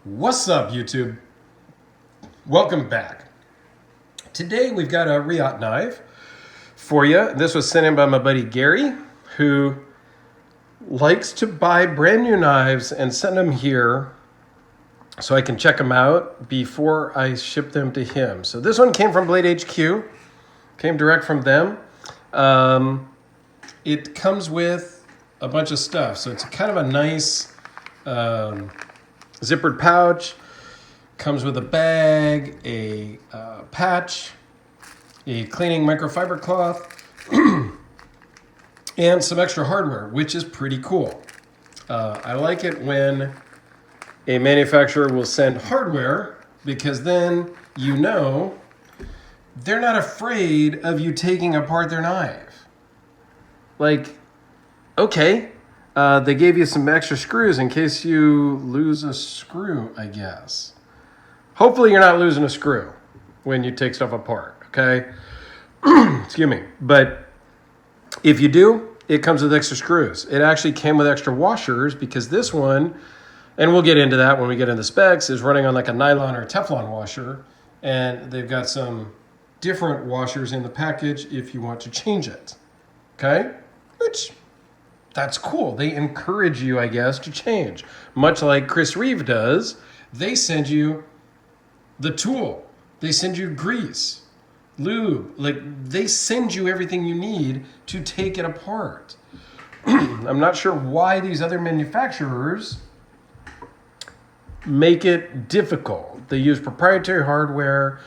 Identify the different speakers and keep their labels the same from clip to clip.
Speaker 1: What's up, YouTube? Welcome back. Today we've got a Reate knife for you. This was sent in by my buddy Garey, who likes to buy brand new knives and send them here so I can check them out before I ship them to him. So this one came from Blade HQ, came direct from them. It comes with a bunch of stuff, so it's kind of a nice zippered pouch. Comes with a bag, a patch, a cleaning microfiber cloth, and some extra hardware, which is pretty cool. I like it when a manufacturer will send hardware because then you know they're not afraid of you taking apart their knife. Like, okay, they gave you some extra screws in case you lose a screw, I guess. Hopefully you're not losing a screw when you take stuff apart, okay? Excuse me. But if you do, it comes with extra screws. It actually came with extra washers because this one, and we'll get into that when we get into specs, is running on like a nylon or Teflon washer. And they've got some different washers in the package if you want to change it, okay? Which, that's cool. They encourage you, I guess, to change. Much like Chris Reeve does, they send you the tool. They send you grease, lube. Like, they send you everything you need to take it apart. I'm not sure why these other manufacturers make it difficult. They use proprietary hardware.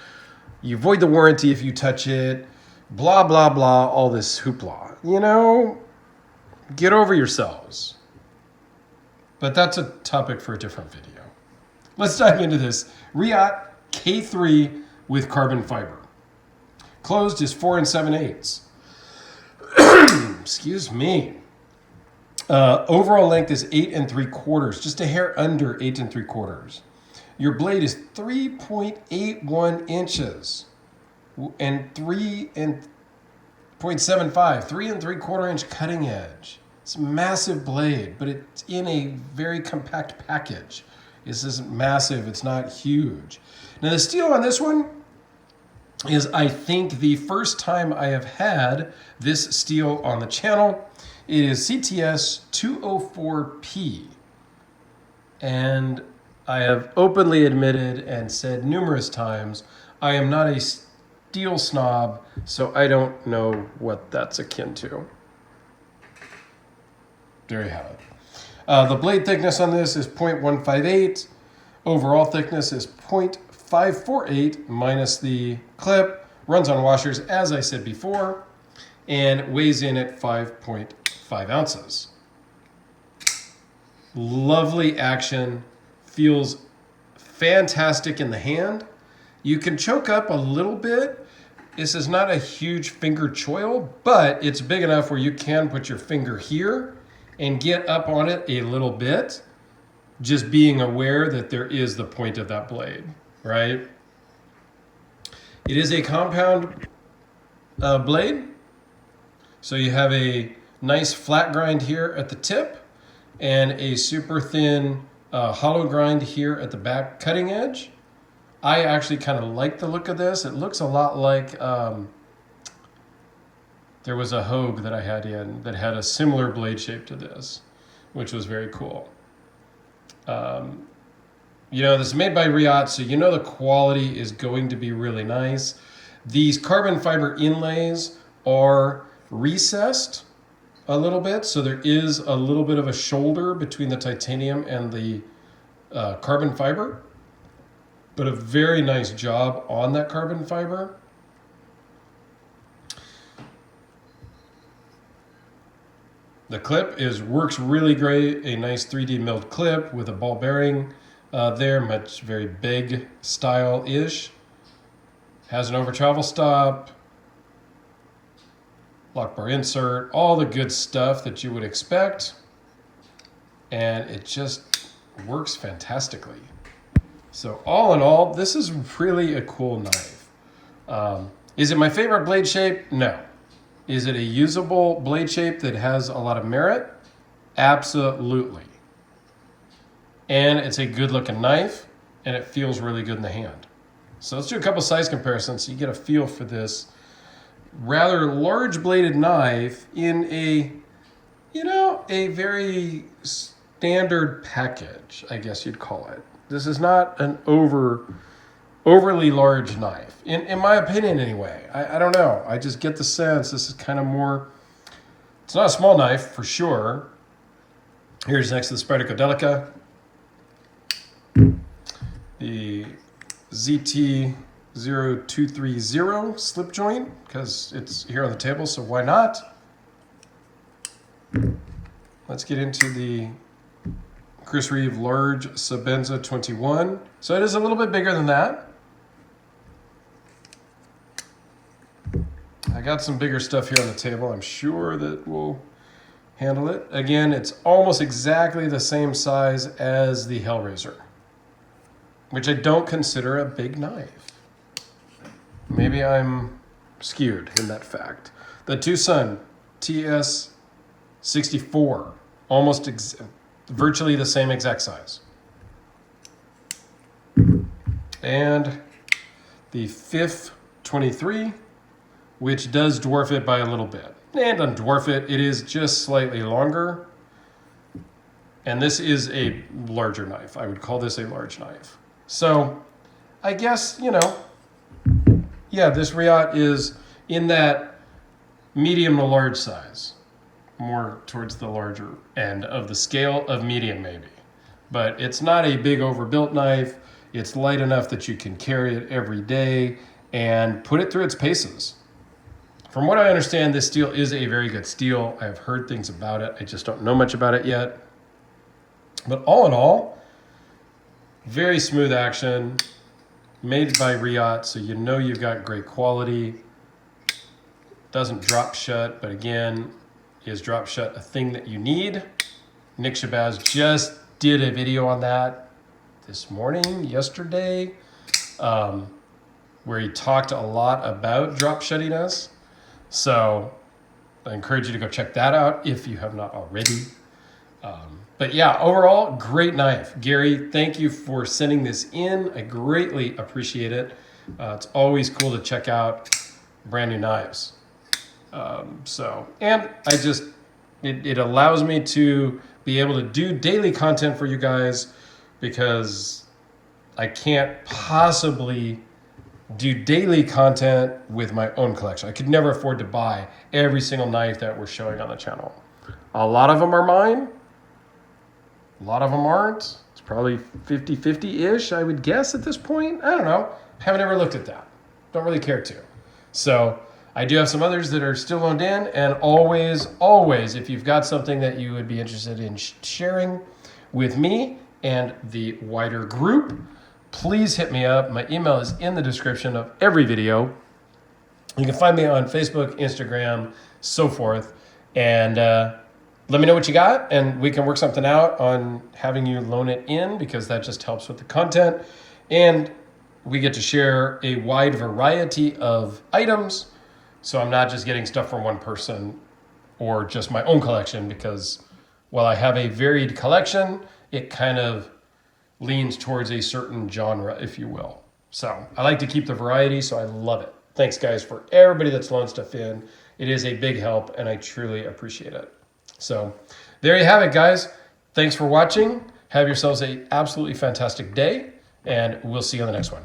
Speaker 1: You void the warranty if you touch it. Blah, blah, blah. All this hoopla. You know, get over yourselves. But that's a topic for a different video. Let's dive into this. Reate K3 with carbon fiber. Closed is 4 7/8. Excuse me. Overall length is 8 3/4, just a hair under 8 3/4. Your blade is 3.81 inches and 3.75, 3 3/4 inch cutting edge. It's a massive blade, but it's in a very compact package. This isn't massive, it's not huge. Now the steel on this one is, I think, the first time I have had this steel on the channel. It is CTS 204P. And I have openly admitted and said numerous times, I am not a steel snob, so I don't know what that's akin to. There you have it. The blade thickness on this is 0.158. Overall thickness is 0.548 minus the clip. Runs on washers, as I said before, and weighs in at 5.5 ounces. Lovely action. Feels fantastic in the hand. You can choke up a little bit. This is not a huge finger choil, but it's big enough where you can put your finger here and get up on it a little bit, just being aware that there is the point of that blade, right? It is a compound blade, so you have a nice flat grind here at the tip and a super thin hollow grind here at the back cutting edge. I actually kind of like the look of this. It looks a lot like there was a Hogue that I had in that had a similar blade shape to this, which was very cool. You know, this is made by Reate, so you know the quality is going to be really nice. These carbon fiber inlays are recessed a little bit, so there is a little bit of a shoulder between the titanium and the carbon fiber, but a very nice job on that carbon fiber. The clip works really great, a nice 3D milled clip with a ball bearing there, very big style-ish. Has an over travel stop, lock bar insert, all the good stuff that you would expect. And it just works fantastically. So all in all, this is really a cool knife. Is it my favorite blade shape? No. Is it a usable blade shape that has a lot of merit? Absolutely. and it's a good looking knife, and it feels really good in the hand. So let's do a couple size comparisons so you get a feel for this rather large bladed knife in a, you know, a very standard package, I guess you'd call it. This is not an overly large knife, in my opinion anyway. I don't know. I just get the sense this is kind of more, it's not a small knife for sure. Here's next to the Spyderco Delica, the ZT0230 slip joint, because it's here on the table, so why not? Let's get into the Chris Reeve Large Sabenza 21. So it is a little bit bigger than that. I got some bigger stuff here on the table. I'm sure that we'll handle it. Again, it's almost exactly the same size as the Hellraiser, which I don't consider a big knife. Maybe I'm skewed in that fact. The Tucson TS64, almost virtually the same exact size. And the FIF 23, which does dwarf it by a little bit. And doesn't dwarf it, it is just slightly longer. And this is a larger knife. I would call this a large knife. So I guess, you know, yeah, this Reate is in that medium to large size, more towards the larger end of the scale of medium maybe. But it's not a big overbuilt knife. It's light enough that you can carry it every day and put it through its paces. From what I understand, this steel is a very good steel. I've heard things about it. I just don't know much about it yet. But all in all, very smooth action, made by Reate, so you know you've got great quality. Doesn't drop shut, but again, is drop shut a thing that you need? Nick Shabazz just did a video on that this morning, yesterday, where he talked a lot about drop shuttiness. So I encourage you to go check that out if you have not already. But yeah, overall, great knife. Gary, thank you for sending this in. I greatly appreciate it. It's always cool to check out brand new knives. And I just, it allows me to be able to do daily content for you guys, because I can't possibly do daily content with my own collection. I could never afford to buy every single knife that we're showing on the channel. A lot of them are mine. A lot of them aren't. It's probably 50-50-ish, I would guess at this point. I don't know. Haven't ever looked at that. Don't really care to. So I do have some others that are still loaned in, and always, if you've got something that you would be interested in sharing with me and the wider group, please hit me up. My email is in the description of every video. You can find me on Facebook, Instagram, so forth. And let me know what you got, and we can work something out on having you loan it in, because that just helps with the content. And we get to share a wide variety of items, so I'm not just getting stuff from one person or just my own collection, because while I have a varied collection, it kind of leans towards a certain genre, if you will. So I like to keep the variety, so I love it. Thanks, guys, for everybody that's loaned stuff in. It is a big help, and I truly appreciate it. So there you have it, guys. Thanks for watching. Have yourselves an absolutely fantastic day, and we'll see you on the next one.